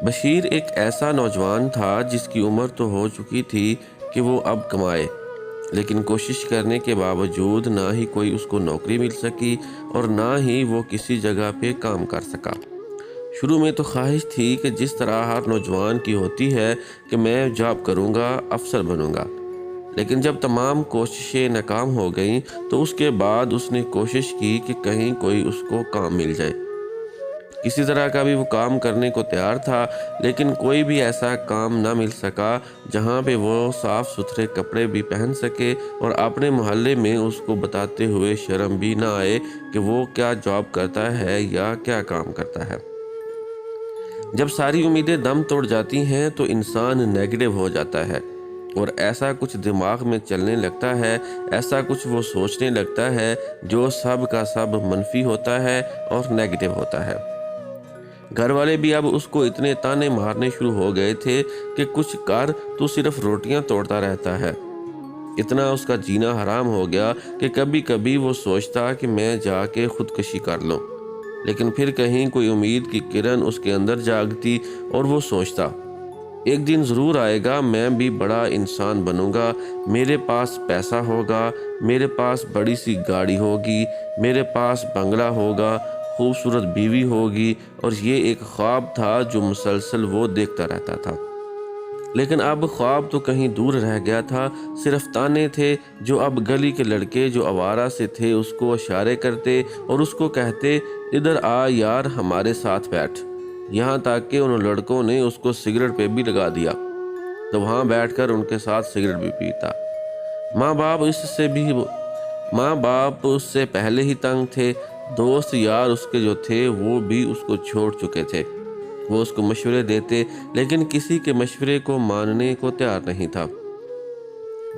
بشیر ایک ایسا نوجوان تھا جس کی عمر تو ہو چکی تھی کہ وہ اب کمائے، لیکن کوشش کرنے کے باوجود نہ ہی کوئی اس کو نوکری مل سکی اور نہ ہی وہ کسی جگہ پہ کام کر سکا۔ شروع میں تو خواہش تھی کہ جس طرح ہر نوجوان کی ہوتی ہے کہ میں جاب کروں گا، افسر بنوں گا، لیکن جب تمام کوششیں ناکام ہو گئیں تو اس کے بعد اس نے کوشش کی کہ کہیں کوئی اس کو کام مل جائے۔ کسی طرح کا بھی وہ کام کرنے کو تیار تھا، لیکن کوئی بھی ایسا کام نہ مل سکا جہاں پہ وہ صاف ستھرے کپڑے بھی پہن سکے اور اپنے محلے میں اس کو بتاتے ہوئے شرم بھی نہ آئے کہ وہ کیا جاب کرتا ہے یا کیا کام کرتا ہے۔ جب ساری امیدیں دم توڑ جاتی ہیں تو انسان نیگیٹو ہو جاتا ہے اور ایسا کچھ دماغ میں چلنے لگتا ہے، ایسا کچھ وہ سوچنے لگتا ہے جو سب کا سب منفی ہوتا ہے اور نیگیٹو ہوتا ہے۔ گھر والے بھی اب اس کو اتنے تانے مارنے شروع ہو گئے تھے کہ کچھ کر، تو صرف روٹیاں توڑتا رہتا ہے۔ اتنا اس کا جینا حرام ہو گیا کہ کبھی کبھی وہ سوچتا کہ میں جا کے خودکشی کر لوں، لیکن پھر کہیں کوئی امید کی کرن اس کے اندر جاگتی اور وہ سوچتا ایک دن ضرور آئے گا، میں بھی بڑا انسان بنوں گا، میرے پاس پیسہ ہوگا، میرے پاس بڑی سی گاڑی ہوگی، میرے پاس بنگلہ ہوگا، خوبصورت بیوی ہوگی، اور یہ ایک خواب تھا جو مسلسل وہ دیکھتا رہتا تھا۔ لیکن اب خواب تو کہیں دور رہ گیا تھا، صرف تانے تھے جو اب گلی کے لڑکے جو آوارہ سے تھے اس کو اشارے کرتے اور اس کو کہتے ادھر آ یار ہمارے ساتھ بیٹھ۔ یہاں تک کہ ان لڑکوں نے اس کو سگریٹ پہ بھی لگا دیا تو وہاں بیٹھ کر ان کے ساتھ سگریٹ بھی پیتا۔ ماں باپ اس سے پہلے ہی تنگ تھے، دوست یار اس کے جو تھے وہ بھی اس کو چھوڑ چکے تھے۔ وہ اس کو مشورے دیتے لیکن کسی کے مشورے کو ماننے کو تیار نہیں تھا۔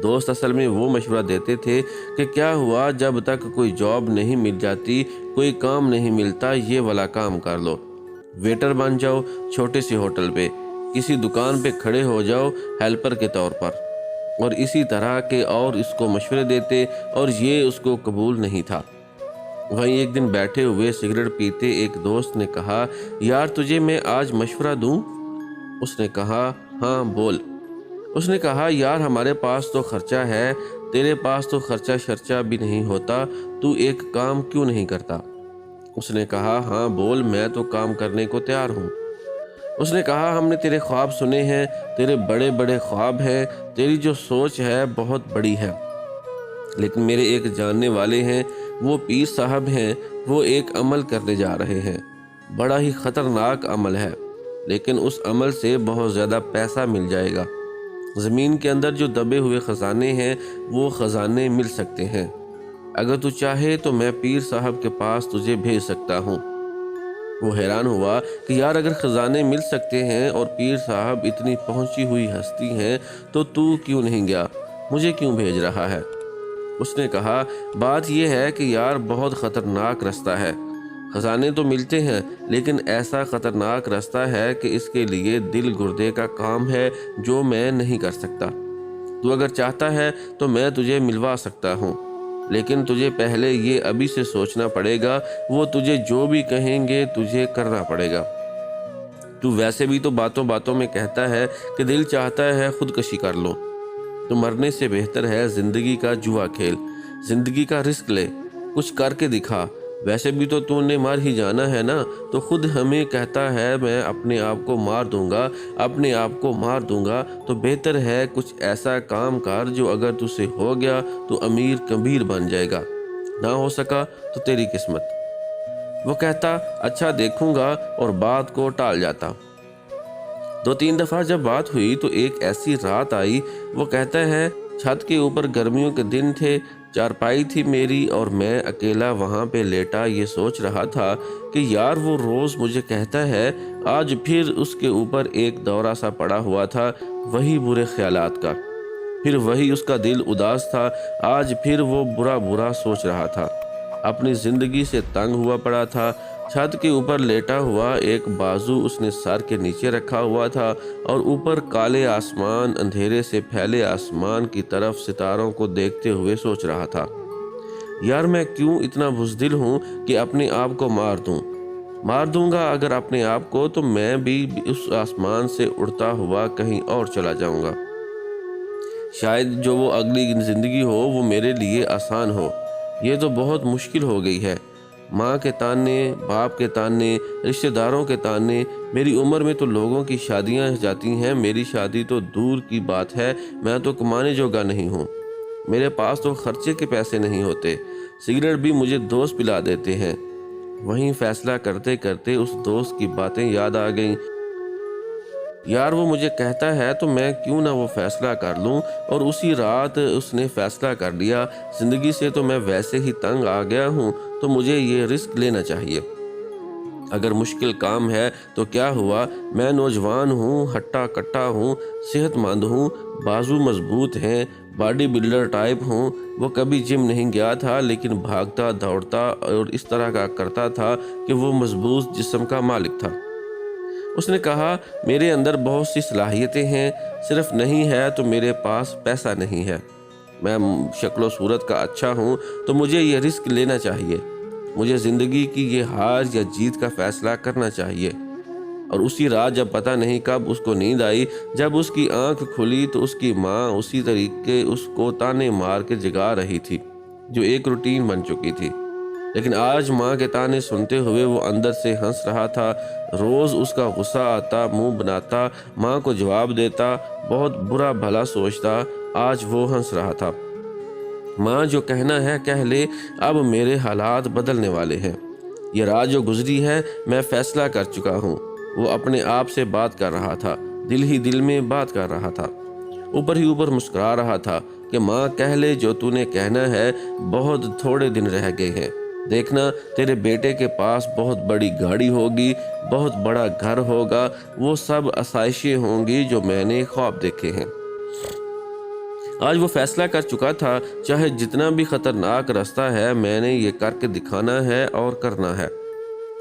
دوست اصل میں وہ مشورہ دیتے تھے کہ کیا ہوا، جب تک کوئی جاب نہیں مل جاتی، کوئی کام نہیں ملتا، یہ والا کام کر لو، ویٹر بن جاؤ چھوٹے سے ہوٹل پہ، کسی دکان پہ کھڑے ہو جاؤ ہیلپر کے طور پر، اور اسی طرح کے اور اس کو مشورے دیتے، اور یہ اس کو قبول نہیں تھا۔ وہیں ایک دن بیٹھے ہوئے سگریٹ پیتے ایک دوست نے کہا یار تجھے میں آج مشورہ دوں؟ اس نے کہا ہاں بول۔ اس نے کہا یار ہمارے پاس تو خرچہ ہے، تیرے پاس تو خرچہ شرچہ بھی نہیں ہوتا، تو ایک کام کیوں نہیں کرتا؟ اس نے کہا ہاں بول، میں تو کام کرنے کو تیار ہوں۔ اس نے کہا ہم نے تیرے خواب سنے ہیں، تیرے بڑے بڑے خواب ہیں، تیری جو سوچ ہے بہت بڑی ہے، لیکن میرے ایک جاننے والے ہیں، وہ پیر صاحب ہیں، وہ ایک عمل کرنے جا رہے ہیں، بڑا ہی خطرناک عمل ہے، لیکن اس عمل سے بہت زیادہ پیسہ مل جائے گا۔ زمین کے اندر جو دبے ہوئے خزانے ہیں وہ خزانے مل سکتے ہیں، اگر تو چاہے تو میں پیر صاحب کے پاس تجھے بھیج سکتا ہوں۔ وہ حیران ہوا کہ یار اگر خزانے مل سکتے ہیں اور پیر صاحب اتنی پہنچی ہوئی ہستی ہیں تو کیوں نہیں گیا، مجھے کیوں بھیج رہا ہے؟ اس نے کہا بات یہ ہے کہ یار بہت خطرناک رستہ ہے، خزانے تو ملتے ہیں لیکن ایسا خطرناک رستہ ہے کہ اس کے لیے دل گردے کا کام ہے جو میں نہیں کر سکتا۔ تو اگر چاہتا ہے تو میں تجھے ملوا سکتا ہوں، لیکن تجھے پہلے یہ ابھی سے سوچنا پڑے گا، وہ تجھے جو بھی کہیں گے تجھے کرنا پڑے گا۔ تو ویسے بھی تو باتوں باتوں میں کہتا ہے کہ دل چاہتا ہے خودکشی کر لو، تو مرنے سے بہتر ہے زندگی کا جوا کھیل، زندگی کا رسک لے، کچھ کر کے دکھا۔ ویسے بھی تو نے مر ہی جانا ہے نا، تو خود ہمیں کہتا ہے میں اپنے آپ کو مار دوں گا، اپنے آپ کو مار دوں گا، تو بہتر ہے کچھ ایسا کام کر جو اگر تجھ سے ہو گیا تو امیر کبیر بن جائے گا، نہ ہو سکا تو تیری قسمت۔ وہ کہتا اچھا دیکھوں گا اور بات کو ٹال جاتا۔ 2-3 دفعہ جب بات ہوئی تو ایک ایسی رات آئی، وہ کہتا ہے چھت کے اوپر گرمیوں کے دن تھے، چارپائی تھی میری اور میں اکیلا وہاں پہ لیٹا یہ سوچ رہا تھا کہ یار وہ روز مجھے کہتا ہے، آج پھر اس کے اوپر ایک دورہ سا پڑا ہوا تھا وہی برے خیالات کا، پھر وہی اس کا دل اداس تھا، آج پھر وہ برا برا سوچ رہا تھا، اپنی زندگی سے تنگ ہوا پڑا تھا۔ چھت کے اوپر لیٹا ہوا ایک بازو اس نے سر کے نیچے رکھا ہوا تھا اور اوپر کالے آسمان، اندھیرے سے پھیلے آسمان کی طرف ستاروں کو دیکھتے ہوئے سوچ رہا تھا یار میں کیوں اتنا بزدل ہوں کہ اپنے آپ کو مار دوں، مار دوں گا اگر اپنے آپ کو تو میں بھی اس آسمان سے اڑتا ہوا کہیں اور چلا جاؤں گا۔ شاید جو وہ اگلی زندگی ہو وہ میرے لیے آسان ہو۔ یہ تو بہت مشکل ہو گئی ہے۔ ماں کے تانے، باپ کے تانے، رشتہ داروں کے تانے، میری عمر میں تو لوگوں کی شادیاں جاتی ہیں، میری شادی تو دور کی بات ہے، میں تو کمانے جوگا نہیں ہوں۔ میرے پاس تو خرچے کے پیسے نہیں ہوتے، سگریٹ بھی مجھے دوست پلا دیتے ہیں۔ وہیں فیصلہ کرتے کرتے اس دوست کی باتیں یاد آ گئیں۔ یار وہ مجھے کہتا ہے تو میں کیوں نہ وہ فیصلہ کر لوں، اور اسی رات اس نے فیصلہ کر لیا۔ زندگی سے تو میں ویسے ہی تنگ آ گیا ہوں، تو مجھے یہ رسک لینا چاہیے۔ اگر مشکل کام ہے تو کیا ہوا، میں نوجوان ہوں، ہٹا کٹا ہوں، صحت مند ہوں، بازو مضبوط ہیں، باڈی بلڈر ٹائپ ہوں۔ وہ کبھی جم نہیں گیا تھا لیکن بھاگتا دوڑتا اور اس طرح کا کرتا تھا کہ وہ مضبوط جسم کا مالک تھا۔ اس نے کہا میرے اندر بہت سی صلاحیتیں ہیں، صرف نہیں ہے تو میرے پاس پیسہ نہیں ہے۔ میں شکل و صورت کا اچھا ہوں تو مجھے یہ رسک لینا چاہیے، مجھے زندگی کی یہ ہار یا جیت کا فیصلہ کرنا چاہیے۔ اور اسی رات جب پتہ نہیں کب اس کو نیند آئی، جب اس کی آنکھ کھلی تو اس کی ماں اسی طریقے اس کو تانے مار کے جگا رہی تھی جو ایک روٹین بن چکی تھی۔ لیکن آج ماں کے تانے سنتے ہوئے وہ اندر سے ہنس رہا تھا۔ روز اس کا غصہ آتا، منہ بناتا، ماں کو جواب دیتا، بہت برا بھلا سوچتا، آج وہ ہنس رہا تھا۔ ماں جو کہنا ہے کہہ لے، اب میرے حالات بدلنے والے ہیں۔ یہ رات جو گزری ہے میں فیصلہ کر چکا ہوں۔ وہ اپنے آپ سے بات کر رہا تھا، دل ہی دل میں بات کر رہا تھا، اوپر ہی اوپر مسکرا رہا تھا کہ ماں کہہ لے جو تو نے کہنا ہے، بہت تھوڑے دن رہ گئے ہیں۔ دیکھنا تیرے بیٹے کے پاس بہت بڑی گاڑی ہوگی، بہت بڑا گھر ہوگا، وہ سب آسائشیں ہوں گی جو میں نے خواب دیکھے ہیں۔ آج وہ فیصلہ کر چکا تھا، چاہے جتنا بھی خطرناک راستہ ہے میں نے یہ کر کے دکھانا ہے اور کرنا ہے۔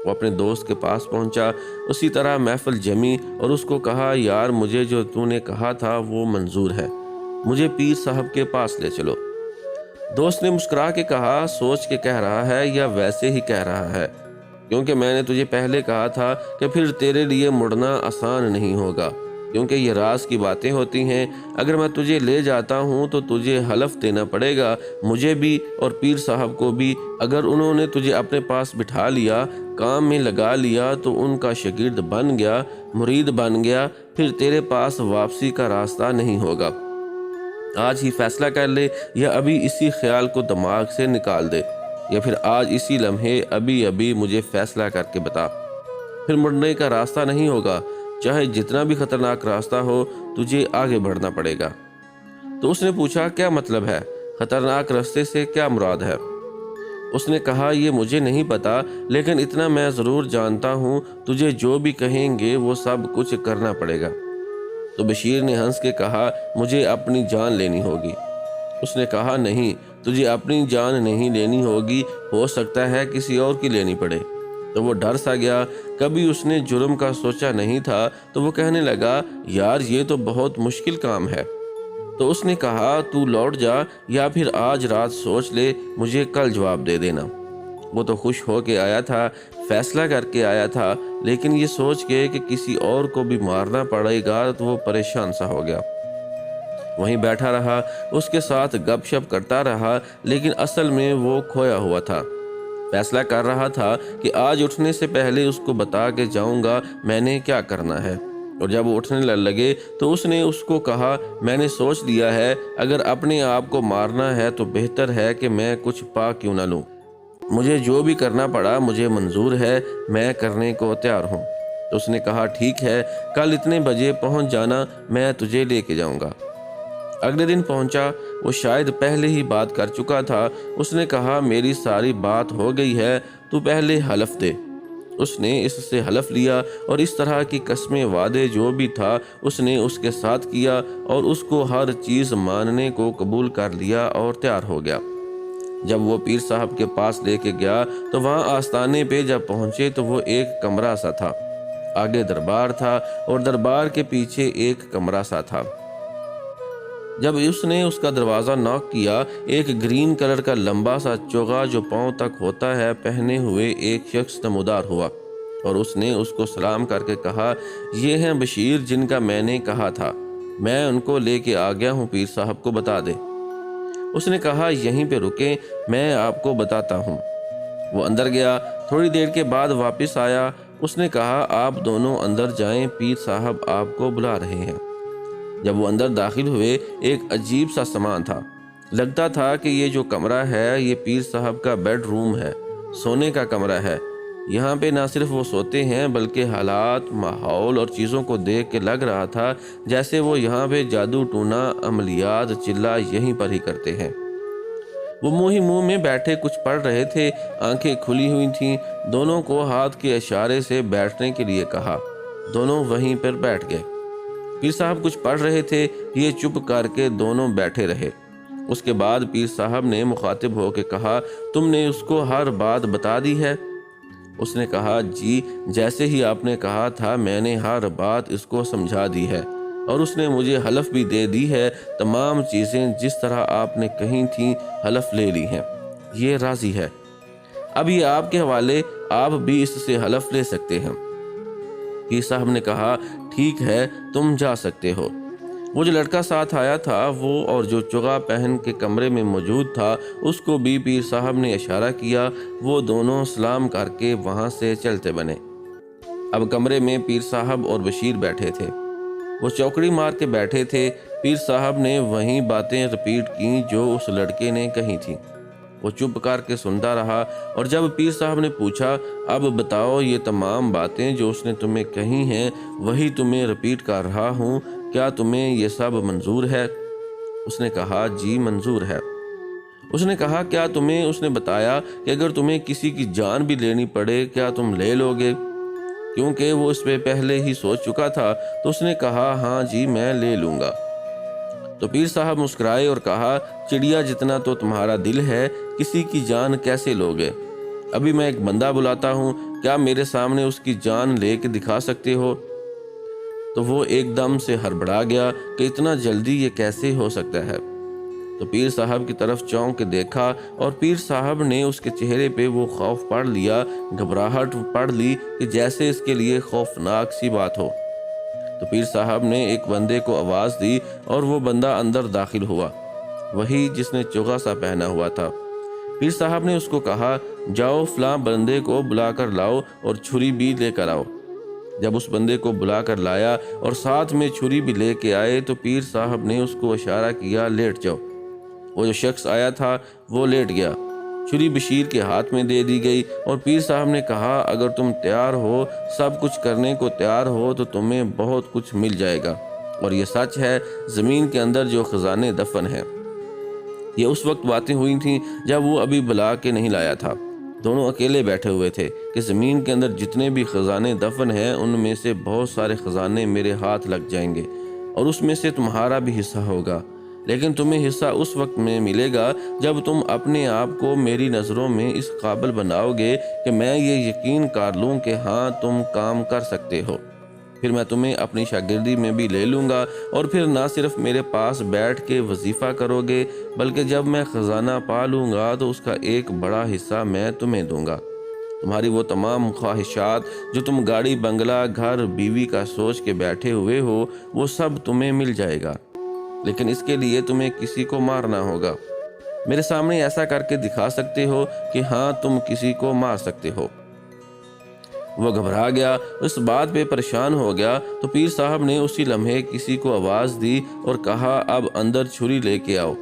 وہ اپنے دوست کے پاس پہنچا، اسی طرح محفل جمی اور اس کو کہا یار مجھے جو تو نے کہا تھا وہ منظور ہے، مجھے پیر صاحب کے پاس لے چلو۔ دوست نے مسکرا کے کہا سوچ کے کہہ رہا ہے یا ویسے ہی کہہ رہا ہے؟ کیونکہ میں نے تجھے پہلے کہا تھا کہ پھر تیرے لیے مڑنا آسان نہیں ہوگا، کیونکہ یہ راز کی باتیں ہوتی ہیں۔ اگر میں تجھے لے جاتا ہوں تو تجھے حلف دینا پڑے گا، مجھے بھی اور پیر صاحب کو بھی۔ اگر انہوں نے تجھے اپنے پاس بٹھا لیا، کام میں لگا لیا تو ان کا شاگرد بن گیا، مرید بن گیا، پھر تیرے پاس واپسی کا راستہ نہیں ہوگا۔ آج ہی فیصلہ کر لے، یا ابھی اسی خیال کو دماغ سے نکال دے، یا پھر آج اسی لمحے ابھی مجھے فیصلہ کر کے بتا۔ پھر مڑنے کا راستہ نہیں ہوگا، چاہے جتنا بھی خطرناک راستہ ہو تجھے آگے بڑھنا پڑے گا۔ تو اس نے پوچھا کیا مطلب ہے؟ خطرناک راستے سے کیا مراد ہے؟ اس نے کہا یہ مجھے نہیں پتا، لیکن اتنا میں ضرور جانتا ہوں تجھے جو بھی کہیں گے وہ سب کچھ کرنا پڑے گا۔ تو بشیر نے ہنس کے کہا مجھے اپنی جان لینی ہوگی۔ اس نے کہا نہیں، تجھے اپنی جان نہیں لینی ہوگی، ہو سکتا ہے کسی اور کی لینی پڑے۔ تو وہ ڈر سا گیا، کبھی اس نے جرم کا سوچا نہیں تھا، تو وہ کہنے لگا یار یہ تو بہت مشکل کام ہے۔ تو اس نے کہا تو لوٹ جا، یا پھر آج رات سوچ لے، مجھے کل جواب دے دینا۔ وہ تو خوش ہو کے آیا تھا، فیصلہ کر کے آیا تھا، لیکن یہ سوچ کے کہ کسی اور کو بھی مارنا پڑے گا تو وہ پریشان سا ہو گیا۔ وہیں بیٹھا رہا، اس کے ساتھ گپ شپ کرتا رہا، لیکن اصل میں وہ کھویا ہوا تھا۔ فیصلہ کر رہا تھا کہ آج اٹھنے سے پہلے اس کو بتا کے جاؤں گا میں نے کیا کرنا ہے۔ اور جب وہ اٹھنے لگے تو اس نے اس کو کہا میں نے سوچ لیا ہے، اگر اپنے آپ کو مارنا ہے تو بہتر ہے کہ میں کچھ پا کیوں نہ لوں۔ مجھے جو بھی کرنا پڑا مجھے منظور ہے، میں کرنے کو تیار ہوں۔ تو اس نے کہا ٹھیک ہے، کل اتنے بجے پہنچ جانا، میں تجھے لے کے جاؤں گا۔ اگلے دن پہنچا، وہ شاید پہلے ہی بات کر چکا تھا۔ اس نے کہا میری ساری بات ہو گئی ہے، تو پہلے حلف دے۔ اس نے اس سے حلف لیا اور اس طرح کی قسمیں وعدے جو بھی تھا اس نے اس کے ساتھ کیا، اور اس کو ہر چیز ماننے کو قبول کر لیا اور تیار ہو گیا۔ جب وہ پیر صاحب کے پاس لے کے گیا تو وہاں آستانے پہ جب پہنچے تو وہ ایک کمرہ سا تھا، آگے دربار تھا اور دربار کے پیچھے ایک کمرہ سا تھا۔ جب اس نے اس کا دروازہ ناک کیا، ایک گرین کلر کا لمبا سا چوغا جو پاؤں تک ہوتا ہے پہنے ہوئے ایک شخص نمودار ہوا۔ اور اس نے اس کو سلام کر کے کہا، یہ ہیں بشیر جن کا میں نے کہا تھا، میں ان کو لے کے آ گیا ہوں، پیر صاحب کو بتا دے۔ اس نے کہا، یہیں پہ رکیں، میں آپ کو بتاتا ہوں۔ وہ اندر گیا، تھوڑی دیر کے بعد واپس آیا۔ اس نے کہا، آپ دونوں اندر جائیں، پیر صاحب آپ کو بلا رہے ہیں۔ جب وہ اندر داخل ہوئے، ایک عجیب سا سامان تھا۔ لگتا تھا کہ یہ جو کمرہ ہے یہ پیر صاحب کا بیڈ روم ہے، سونے کا کمرہ ہے۔ یہاں پہ نہ صرف وہ سوتے ہیں بلکہ حالات، ماحول اور چیزوں کو دیکھ کے لگ رہا تھا جیسے وہ یہاں پہ جادو ٹونا، عملیات، چلا یہیں پر ہی کرتے ہیں۔ وہ منہ ہی منہ میں بیٹھے کچھ پڑھ رہے تھے، آنکھیں کھلی ہوئی تھیں۔ دونوں کو ہاتھ کے اشارے سے بیٹھنے کے لیے کہا، دونوں وہیں پر بیٹھ گئے۔ پیر صاحب کچھ پڑھ رہے تھے، یہ چپ کر کے دونوں بیٹھے رہے۔ اس کے بعد پیر صاحب نے مخاطب ہو کے کہا، تم نے اس کو ہر بات بتا دی ہے؟ اس نے کہا، جی، جیسے ہی آپ نے کہا تھا میں نے ہر بات اس کو سمجھا دی ہے، اور اس نے مجھے حلف بھی دے دی ہے، تمام چیزیں جس طرح آپ نے کہی تھیں حلف لے لی ہیں، یہ راضی ہے۔ اب یہ آپ کے حوالے، آپ بھی اس سے حلف لے سکتے ہیں۔ پیر صاحب نے کہا، ٹھیک ہے، تم جا سکتے ہو۔ وہ جو لڑکا ساتھ آیا تھا وہ اور جو چغا پہن کے کمرے میں موجود تھا اس کو بھی پیر صاحب نے اشارہ کیا۔ وہ دونوں سلام کر کے وہاں سے چلتے بنے۔ اب کمرے میں پیر صاحب اور بشیر بیٹھے تھے۔ وہ چوکڑی مار کے بیٹھے تھے۔ پیر صاحب نے وہی باتیں رپیٹ کیں جو اس لڑکے نے کہی تھیں۔ وہ چپ کر کے سنتا رہا، اور جب پیر صاحب نے پوچھا، اب بتاؤ، یہ تمام باتیں جو اس نے تمہیں کہی ہیں وہی تمہیں رپیٹ کر رہا ہوں، کیا تمہیں یہ سب منظور ہے؟ اس نے کہا، جی منظور ہے۔ اس نے کہا، کیا تمہیں اس نے بتایا کہ اگر تمہیں کسی کی جان بھی لینی پڑے کیا تم لے لو گے؟ کیونکہ وہ اس پہ پہلے ہی سوچ چکا تھا تو اس نے کہا، ہاں جی، میں لے لوں گا۔ تو پیر صاحب مسکرائے اور کہا، چڑیا جتنا تو تمہارا دل ہے، کسی کی جان کیسے لوگے؟ ابھی میں ایک بندہ بلاتا ہوں، کیا میرے سامنے اس کی جان لے کے دکھا سکتے ہو؟ تو وہ ایک دم سے ہڑبڑا گیا کہ اتنا جلدی یہ کیسے ہو سکتا ہے۔ تو پیر صاحب کی طرف چونک کے دیکھا، اور پیر صاحب نے اس کے چہرے پہ وہ خوف پڑھ لیا، گھبراہٹ پڑھ لی کہ جیسے اس کے لیے خوفناک سی بات ہو۔ تو پیر صاحب نے ایک بندے کو آواز دی اور وہ بندہ اندر داخل ہوا، وہی جس نے چوغا سا پہنا ہوا تھا۔ پیر صاحب نے اس کو کہا، جاؤ فلاں بندے کو بلا کر لاؤ اور چھری بھی لے کر آؤ۔ جب اس بندے کو بلا کر لایا اور ساتھ میں چھری بھی لے کے آئے تو پیر صاحب نے اس کو اشارہ کیا، لیٹ جاؤ۔ وہ جو شخص آیا تھا وہ لیٹ گیا۔ چھری بشیر کے ہاتھ میں دے دی گئی اور پیر صاحب نے کہا، اگر تم تیار ہو، سب کچھ کرنے کو تیار ہو تو تمہیں بہت کچھ مل جائے گا، اور یہ سچ ہے، زمین کے اندر جو خزانے دفن ہیں۔ یہ اس وقت باتیں ہوئی تھیں جب وہ ابھی بلا کے نہیں لایا تھا۔ دونوں اکیلے بیٹھے ہوئے تھے کہ زمین کے اندر جتنے بھی خزانے دفن ہیں ان میں سے بہت سارے خزانے میرے ہاتھ لگ جائیں گے، اور اس میں سے تمہارا بھی حصہ ہوگا، لیکن تمہیں حصہ اس وقت میں ملے گا جب تم اپنے آپ کو میری نظروں میں اس قابل بناؤ گے کہ میں یہ یقین کر لوں کہ ہاں تم کام کر سکتے ہو۔ پھر میں تمہیں اپنی شاگردی میں بھی لے لوں گا، اور پھر نہ صرف میرے پاس بیٹھ کے وظیفہ کرو گے بلکہ جب میں خزانہ پا لوں گا تو اس کا ایک بڑا حصہ میں تمہیں دوں گا۔ تمہاری وہ تمام خواہشات جو تم گاڑی، بنگلہ، گھر، بیوی کا سوچ کے بیٹھے ہوئے ہو وہ سب تمہیں مل جائے گا، لیکن اس کے لیے تمہیں کسی کو مارنا ہوگا۔ میرے سامنے ایسا کر کے دکھا سکتے ہو کہ ہاں تم کسی کو مار سکتے ہو۔ وہ گھبرا گیا، اس بات پہ پریشان ہو گیا۔ تو پیر صاحب نے اسی لمحے کسی کو آواز دی اور کہا، اب اندر چھری لے کے آؤ۔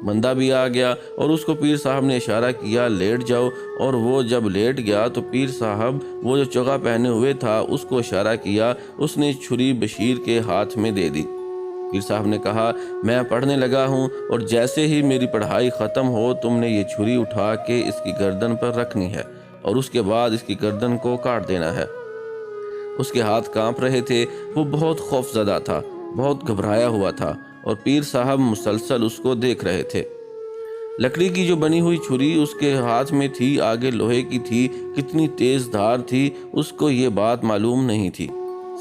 بندہ بھی آ گیا اور اس کو پیر صاحب نے اشارہ کیا، لیٹ جاؤ، اور وہ جب لیٹ گیا تو پیر صاحب وہ جو چوغا پہنے ہوئے تھا اس کو اشارہ کیا، اس نے چھری بشیر کے ہاتھ میں دے دی۔ پیر صاحب نے کہا، میں پڑھنے لگا ہوں، اور جیسے ہی میری پڑھائی ختم ہو تم نے یہ چھری اٹھا کے اس کی گردن پر رکھنی ہے، اور اس کے بعد اس کی گردن کو کاٹ دینا ہے۔ اس کے ہاتھ کانپ رہے تھے، وہ بہت خوف زدہ تھا، بہت گھبرایا ہوا تھا، اور پیر صاحب مسلسل اس کو دیکھ رہے تھے۔ لکڑی کی جو بنی ہوئی چھری اس کے ہاتھ میں تھی، آگے لوہے کی تھی، کتنی تیز دھار تھی اس کو یہ بات معلوم نہیں تھی،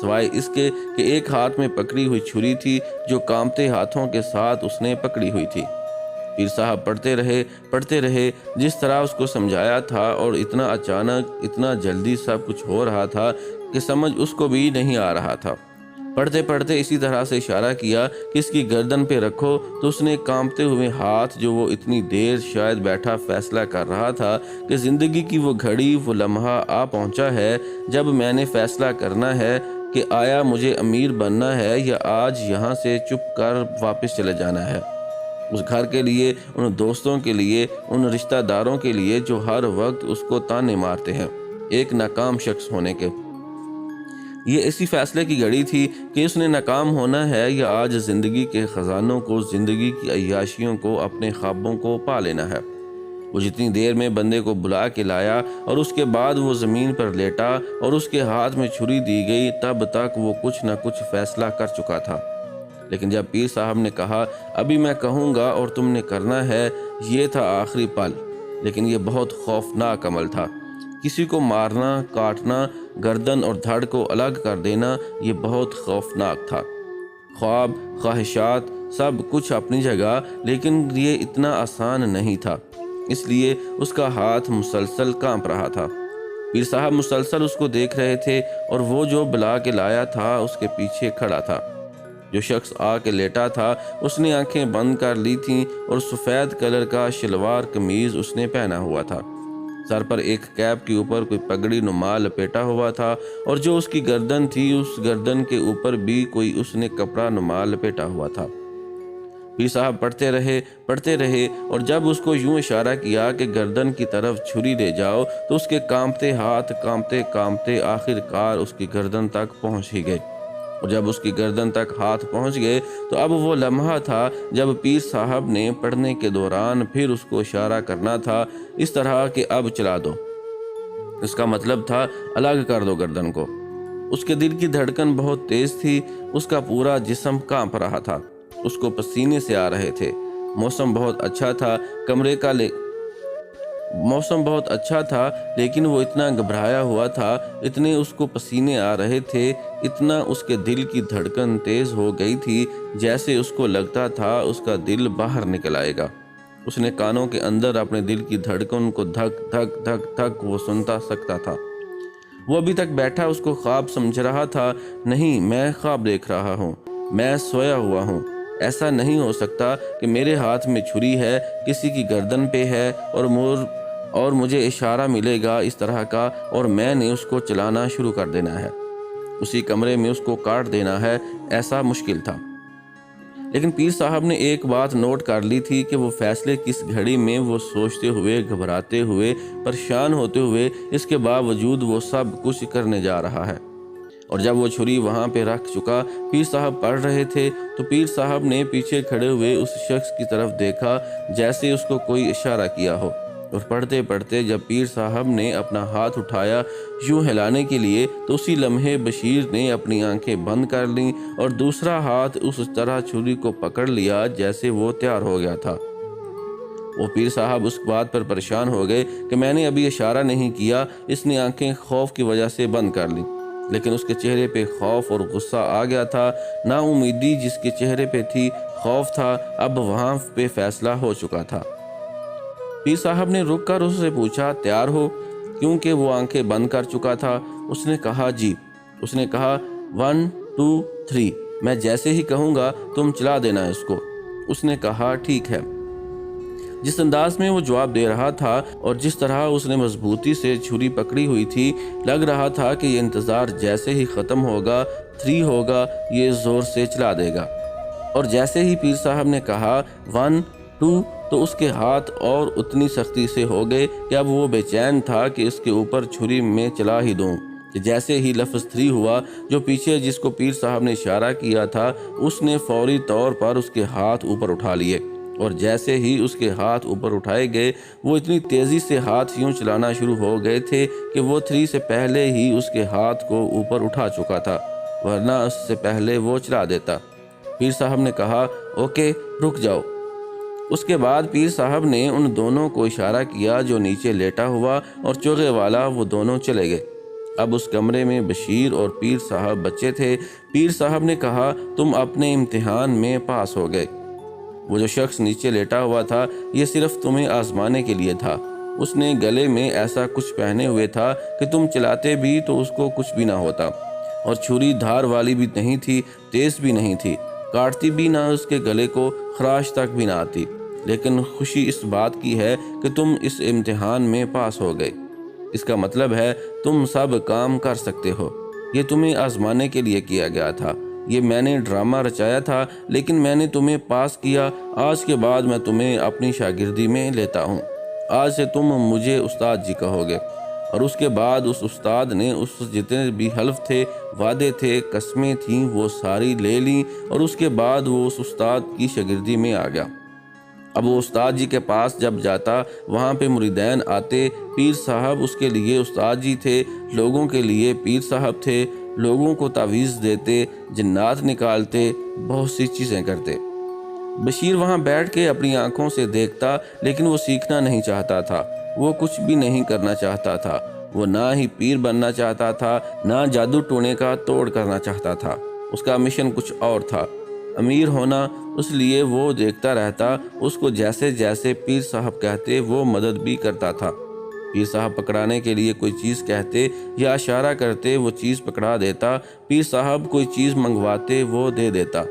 سوائے اس کے کہ ایک ہاتھ میں پکڑی ہوئی چھری تھی جو کانپتے ہاتھوں کے ساتھ اس نے پکڑی ہوئی تھی۔ پیر صاحب پڑھتے رہے جس طرح اس کو سمجھایا تھا، اور اتنا اچانک اتنا جلدی سب کچھ ہو رہا تھا کہ سمجھ اس کو بھی نہیں آ رہا تھا۔ پڑھتے پڑھتے اسی طرح سے اشارہ کیا کہ اس کی گردن پہ رکھو، تو اس نے کانپتے ہوئے ہاتھ جو وہ اتنی دیر شاید بیٹھا فیصلہ کر رہا تھا کہ زندگی کی وہ گھڑی وہ لمحہ آ پہنچا ہے جب میں نے فیصلہ کرنا ہے کہ آیا مجھے امیر بننا ہے یا آج یہاں سے چپ کر واپس چلے جانا ہے، اس گھر کے لیے، ان دوستوں کے لیے، ان رشتہ داروں کے لیے جو ہر وقت اس کو تانے مارتے ہیں ایک ناکام شخص ہونے کے۔ یہ اسی فیصلے کی گھڑی تھی کہ اس نے ناکام ہونا ہے یا آج زندگی کے خزانوں کو، زندگی کی عیاشیوں کو، اپنے خوابوں کو پا لینا ہے۔ وہ جتنی دیر میں بندے کو بلا کے لایا اور اس کے بعد وہ زمین پر لیٹا اور اس کے ہاتھ میں چھری دی گئی، تب تک وہ کچھ نہ کچھ فیصلہ کر چکا تھا۔ لیکن جب پیر صاحب نے کہا ابھی میں کہوں گا اور تم نے کرنا ہے، یہ تھا آخری پل، لیکن یہ بہت خوفناک عمل تھا۔ کسی کو مارنا، کاٹنا، گردن اور دھڑ کو الگ کر دینا، یہ بہت خوفناک تھا۔ خواب، خواہشات، سب کچھ اپنی جگہ، لیکن یہ اتنا آسان نہیں تھا، اس لیے اس کا ہاتھ مسلسل کانپ رہا تھا۔ پیر صاحب مسلسل اس کو دیکھ رہے تھے، اور وہ جو بلا کے لایا تھا اس کے پیچھے کھڑا تھا۔ جو شخص آ کے لیٹا تھا اس نے آنکھیں بند کر لی تھیں اور سفید کلر کا شلوار قمیض اس نے پہنا ہوا تھا۔ سر پر ایک کیپ کے اوپر کوئی پگڑی نما لپیٹا ہوا تھا، اور جو اس کی گردن تھی اس گردن کے اوپر بھی کوئی اس نے کپڑا نما لپیٹا ہوا تھا۔ پیر صاحب پڑھتے رہے اور جب اس کو یوں اشارہ کیا کہ گردن کی طرف چھری لے جاؤ، تو اس کے کانپتے ہاتھ کانپتے آخر کار اس کی گردن تک پہنچ ہی گئے۔ اور جب اس کی گردن تک ہاتھ پہنچ گئے تو اب وہ لمحہ تھا جب پیر صاحب نے پڑھنے کے دوران پھر اس کو اشارہ کرنا تھا، اس طرح کہ اب چلا دو۔ اس کا مطلب تھا الگ کر دو گردن کو۔ اس کے دل کی دھڑکن بہت تیز تھی، اس کا پورا جسم کانپ رہا تھا، اس کو پسینے سے آ رہے تھے۔ موسم بہت اچھا تھا لیکن وہ اتنا گھبرایا ہوا تھا، اتنے اس کو پسینے آ رہے تھے، اتنا اس کے دل کی دھڑکن تیز ہو گئی تھی جیسے اس کو لگتا تھا اس کا دل باہر نکل آئے گا۔ اس نے کانوں کے اندر اپنے دل کی دھڑکن کو دھک دھک دھک دھک وہ سنتا سکتا تھا۔ وہ ابھی تک بیٹھا اس کو خواب سمجھ رہا تھا۔ نہیں، میں خواب دیکھ رہا ہوں، میں سویا ہوا ہوں، ایسا نہیں ہو سکتا کہ میرے ہاتھ میں چھری ہے، کسی کی گردن پہ ہے اور مجھے اشارہ ملے گا اس طرح کا اور میں نے اس کو چلانا شروع کر دینا ہے، اسی کمرے میں اس کو کاٹ دینا ہے۔ ایسا مشکل تھا، لیکن پیر صاحب نے ایک بات نوٹ کر لی تھی کہ وہ فیصلے کس گھڑی میں وہ سوچتے ہوئے، گھبراتے ہوئے، پریشان ہوتے ہوئے، اس کے باوجود وہ سب کچھ کرنے جا رہا ہے۔ اور جب وہ چھری وہاں پہ رکھ چکا، پیر صاحب پڑھ رہے تھے، تو پیر صاحب نے پیچھے کھڑے ہوئے اس شخص کی طرف دیکھا جیسے اس کو کوئی اشارہ کیا ہو، اور پڑھتے پڑھتے جب پیر صاحب نے اپنا ہاتھ اٹھایا یوں ہلانے کے لیے، تو اسی لمحے بشیر نے اپنی آنکھیں بند کر لیں اور دوسرا ہاتھ اس طرح چھری کو پکڑ لیا جیسے وہ تیار ہو گیا تھا۔ وہ پیر صاحب اس بات پر پریشان ہو گئے کہ میں نے ابھی اشارہ نہیں کیا۔ اس نے آنکھیں خوف کی وجہ سے بند کر لیں، لیکن اس کے چہرے پہ خوف اور غصہ آ گیا تھا۔ نا امیدی جس کے چہرے پہ تھی، خوف تھا، اب وہاں پہ فیصلہ ہو چکا تھا۔ پیر صاحب نے رک کر اس سے پوچھا تیار ہو، کیونکہ وہ آنکھیں بند کر چکا تھا۔ اس نے کہا جی۔ اس نے کہا 1 2 3، میں جیسے ہی کہوں گا تم چلا دینا اس کو۔ اس نے کہا ٹھیک ہے۔ جس انداز میں وہ جواب دے رہا تھا اور جس طرح اس نے مضبوطی سے چھری پکڑی ہوئی تھی، لگ رہا تھا کہ یہ انتظار جیسے ہی ختم ہوگا، 3 ہوگا، یہ زور سے چلا دے گا۔ اور جیسے ہی پیر صاحب نے کہا 1 2، تو اس کے ہاتھ اور اتنی سختی سے ہو گئے کہ اب وہ بے چین تھا کہ اس کے اوپر چھری میں چلا ہی دوں، کہ جیسے ہی لفظ 3 ہوا، جو پیچھے جس کو پیر صاحب نے اشارہ کیا تھا اس نے فوری طور پر اس کے ہاتھ اوپر اٹھا لیے، اور جیسے ہی اس کے ہاتھ اوپر اٹھائے گئے، وہ اتنی تیزی سے ہاتھ یوں چلانا شروع ہو گئے تھے کہ وہ 3 سے پہلے ہی اس کے ہاتھ کو اوپر اٹھا چکا تھا، ورنہ اس سے پہلے وہ چلا دیتا۔ پیر صاحب نے کہا اوکے، رک جاؤ۔ اس کے بعد پیر صاحب نے ان دونوں کو اشارہ کیا جو نیچے لیٹا ہوا اور چوغے والا، وہ دونوں چلے گئے۔ اب اس کمرے میں بشیر اور پیر صاحب بچے تھے۔ پیر صاحب نے کہا تم اپنے امتحان میں پاس ہو گئے۔ وہ جو شخص نیچے لیٹا ہوا تھا یہ صرف تمہیں آزمانے کے لیے تھا۔ اس نے گلے میں ایسا کچھ پہنے ہوئے تھا کہ تم چلاتے بھی تو اس کو کچھ بھی نہ ہوتا، اور چھری دھار والی بھی نہیں تھی، تیز بھی نہیں تھی، کاٹتی بھی نہ اس کے گلے کو، خراش تک بھی نہ آتی۔ لیکن خوشی اس بات کی ہے کہ تم اس امتحان میں پاس ہو گئے۔ اس کا مطلب ہے تم سب کام کر سکتے ہو۔ یہ تمہیں آزمانے کے لیے کیا گیا تھا۔ یہ میں نے ڈرامہ رچایا تھا، لیکن میں نے تمہیں پاس کیا۔ آج کے بعد میں تمہیں اپنی شاگردی میں لیتا ہوں۔ آج سے تم مجھے استاد جی کہو گے۔ اور اس کے بعد اس استاد نے اس جتنے بھی حلف تھے، وعدے تھے، قسمیں تھیں، وہ ساری لے لیں، اور اس کے بعد وہ اس استاد کی شاگردی میں آ گیا۔ اب وہ استاد جی کے پاس جب جاتا، وہاں پہ مریدین آتے۔ پیر صاحب اس کے لیے استاد جی تھے، لوگوں کے لیے پیر صاحب تھے، لوگوں کو تعویذ دیتے، جنات نکالتے، بہت سی چیزیں کرتے۔ بشیر وہاں بیٹھ کے اپنی آنکھوں سے دیکھتا، لیکن وہ سیکھنا نہیں چاہتا تھا، وہ کچھ بھی نہیں کرنا چاہتا تھا۔ وہ نہ ہی پیر بننا چاہتا تھا، نہ جادو ٹونے کا توڑ کرنا چاہتا تھا۔ اس کا مشن کچھ اور تھا، امیر ہونا۔ اس لیے وہ دیکھتا رہتا، اس کو جیسے جیسے پیر صاحب کہتے وہ مدد بھی کرتا تھا۔ پیر صاحب پکڑانے کے لیے کوئی چیز کہتے یا اشارہ کرتے، وہ چیز پکڑا دیتا۔ پیر صاحب کوئی چیز منگواتے، وہ دے دیتا۔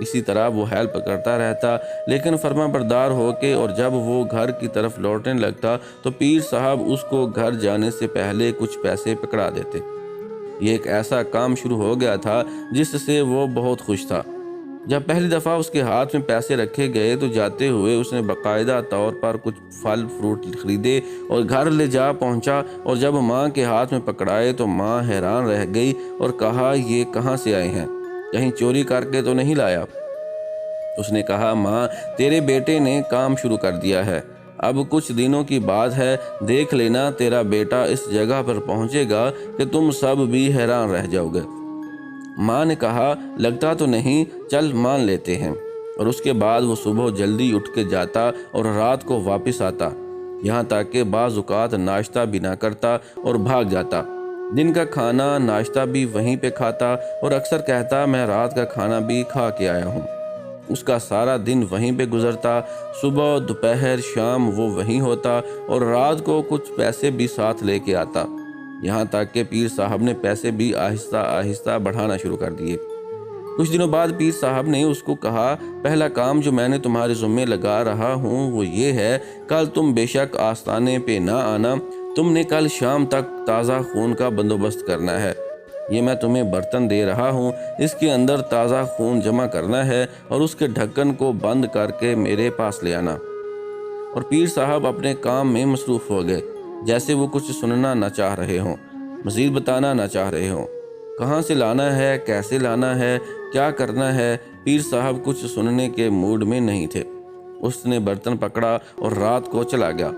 اسی طرح وہ ہیلپ کرتا رہتا، لیکن فرما بردار ہو کے، اور جب وہ گھر کی طرف لوٹنے لگتا تو پیر صاحب اس کو گھر جانے سے پہلے کچھ پیسے پکڑا دیتے۔ یہ ایک ایسا کام شروع ہو گیا تھا جس سے وہ بہت خوش تھا۔ جب پہلی دفعہ اس کے ہاتھ میں پیسے رکھے گئے تو جاتے ہوئے اس نے باقاعدہ طور پر کچھ پھل فروٹ خریدے اور گھر لے جا پہنچا، اور جب ماں کے ہاتھ میں پکڑائے تو ماں حیران رہ گئی اور کہا، یہ کہاں سے آئے ہیں؟ کہیں چوری کر کے تو نہیں لایا؟ اس نے کہا، ماں تیرے بیٹے نے کام شروع کر دیا ہے، اب کچھ دنوں کی بات ہے، دیکھ لینا تیرا بیٹا اس جگہ پر پہنچے گا کہ تم سب بھی حیران رہ جاؤ گے۔ ماں نے کہا، لگتا تو نہیں، چل مان لیتے ہیں۔ اور اس کے بعد وہ صبح جلدی اٹھ کے جاتا اور رات کو واپس آتا، یہاں تک کہ بعض اوقات ناشتہ بھی نہ کرتا اور بھاگ جاتا۔ دن کا کھانا ناشتہ بھی وہیں پہ کھاتا، اور اکثر کہتا، میں رات کا کھانا بھی کھا کے آیا ہوں۔ اس کا سارا دن وہیں پہ گزرتا، صبح دوپہر شام وہ وہیں ہوتا، اور رات کو کچھ پیسے بھی ساتھ لے کے آتا، یہاں تک کہ پیر صاحب نے پیسے بھی آہستہ آہستہ بڑھانا شروع کر دیے۔ کچھ دنوں بعد پیر صاحب نے اس کو کہا، پہلا کام جو میں نے تمہارے ذمے لگا رہا ہوں وہ یہ ہے، کل تم بے شک آستانے پہ نہ آنا، تم نے کل شام تک تازہ خون کا بندوبست کرنا ہے۔ یہ میں تمہیں برتن دے رہا ہوں، اس کے اندر تازہ خون جمع کرنا ہے اور اس کے ڈھکن کو بند کر کے میرے پاس لے آنا۔ اور پیر صاحب اپنے کام میں مصروف ہو گئے، جیسے وہ کچھ سننا نہ چاہ رہے ہوں، مزید بتانا نہ چاہ رہے ہوں۔ کہاں سے لانا ہے، کیسے لانا ہے، کیا کرنا ہے، پیر صاحب کچھ سننے کے موڈ میں نہیں تھے۔ اس نے برتن پکڑا اور رات کو چلا گیا۔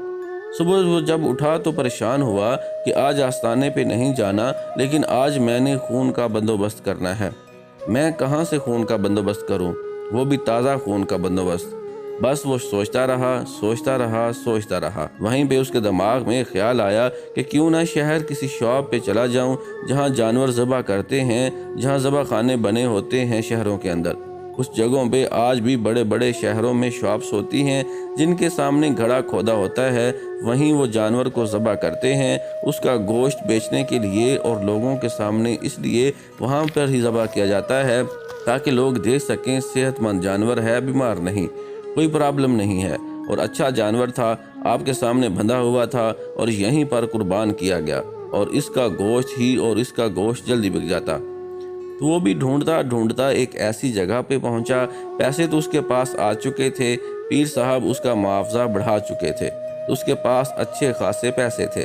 صبح وہ جب اٹھا تو پریشان ہوا کہ آج آستانے پہ نہیں جانا، لیکن آج میں نے خون کا بندوبست کرنا ہے۔ میں کہاں سے خون کا بندوبست کروں، وہ بھی تازہ خون کا بندوبست؟ بس وہ سوچتا رہا۔ وہیں پہ اس کے دماغ میں خیال آیا کہ کیوں نہ شہر کسی شاپ پہ چلا جاؤں جہاں جانور ذبح کرتے ہیں، جہاں ذبح خانے بنے ہوتے ہیں شہروں کے اندر۔ اس جگہوں پہ آج بھی بڑے بڑے شہروں میں شاپس ہوتی ہیں جن کے سامنے گھڑا کھودا ہوتا ہے، وہیں وہ جانور کو ذبح کرتے ہیں اس کا گوشت بیچنے کے لیے، اور لوگوں کے سامنے اس لیے وہاں پر ہی ذبح کیا جاتا ہے تاکہ لوگ دیکھ سکیں صحت مند جانور ہے، بیمار نہیں، کوئی پرابلم نہیں ہے، اور اچھا جانور تھا، آپ کے سامنے بندھا ہوا تھا اور یہیں پر قربان کیا گیا، اور اس کا گوشت جلدی بک جاتا۔ تو وہ بھی ڈھونڈتا ایک ایسی جگہ پہ پہنچا۔ پیسے تو اس کے پاس آ چکے تھے، پیر صاحب اس کا معاوضہ بڑھا چکے تھے، تو اس کے پاس اچھے خاصے پیسے تھے۔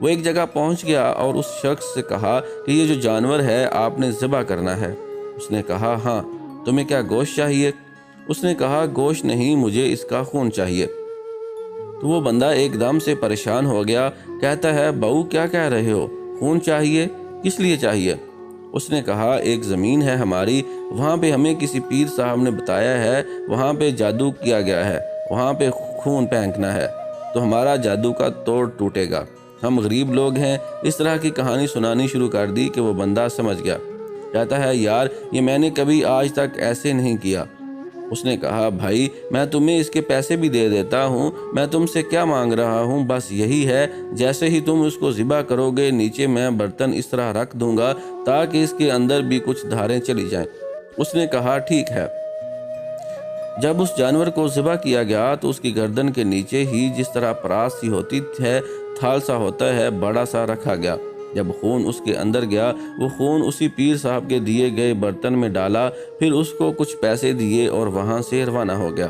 وہ ایک جگہ پہنچ گیا اور اس شخص سے کہا کہ یہ جو جانور ہے آپ نے ذبح کرنا ہے۔ اس نے کہا، ہاں، تمہیں کیا گوشت چاہیے؟ اس نے کہا، گوشت نہیں، مجھے اس کا خون چاہیے۔ تو وہ بندہ ایک دم سے پریشان ہو گیا، کہتا ہے، بہو کیا کہہ رہے ہو، خون چاہیے؟ کس لیے چاہیے؟ اس نے کہا، ایک زمین ہے ہماری، وہاں پہ ہمیں کسی پیر صاحب نے بتایا ہے، وہاں پہ جادو کیا گیا ہے، وہاں پہ خون پھینکنا ہے تو ہمارا جادو کا توڑ ٹوٹے گا، ہم غریب لوگ ہیں۔ اس طرح کی کہانی سنانی شروع کر دی کہ وہ بندہ سمجھ گیا۔ کہتا ہے، یار، یہ میں نے کبھی آج تک ایسے نہیں کیا، اس نے کہا بھائی میں تمہیں اس کے پیسے بھی دے دیتا ہوں، میں تم سے کیا مانگ رہا ہوں، بس یہی ہے جیسے ہی تم اس کو ذبح کرو گے نیچے میں برتن اس طرح رکھ دوں گا تاکہ اس کے اندر بھی کچھ دھاریں چلی جائیں۔ اس نے کہا ٹھیک ہے۔ جب اس جانور کو ذبح کیا گیا تو اس کی گردن کے نیچے ہی جس طرح پراس سی ہوتی ہے، تھال سا ہوتا ہے، بڑا سا رکھا گیا۔ جب خون اس کے اندر گیا وہ خون اسی پیر صاحب کے دیے گئے برتن میں ڈالا، پھر اس کو کچھ پیسے دیے اور وہاں سے روانہ ہو گیا۔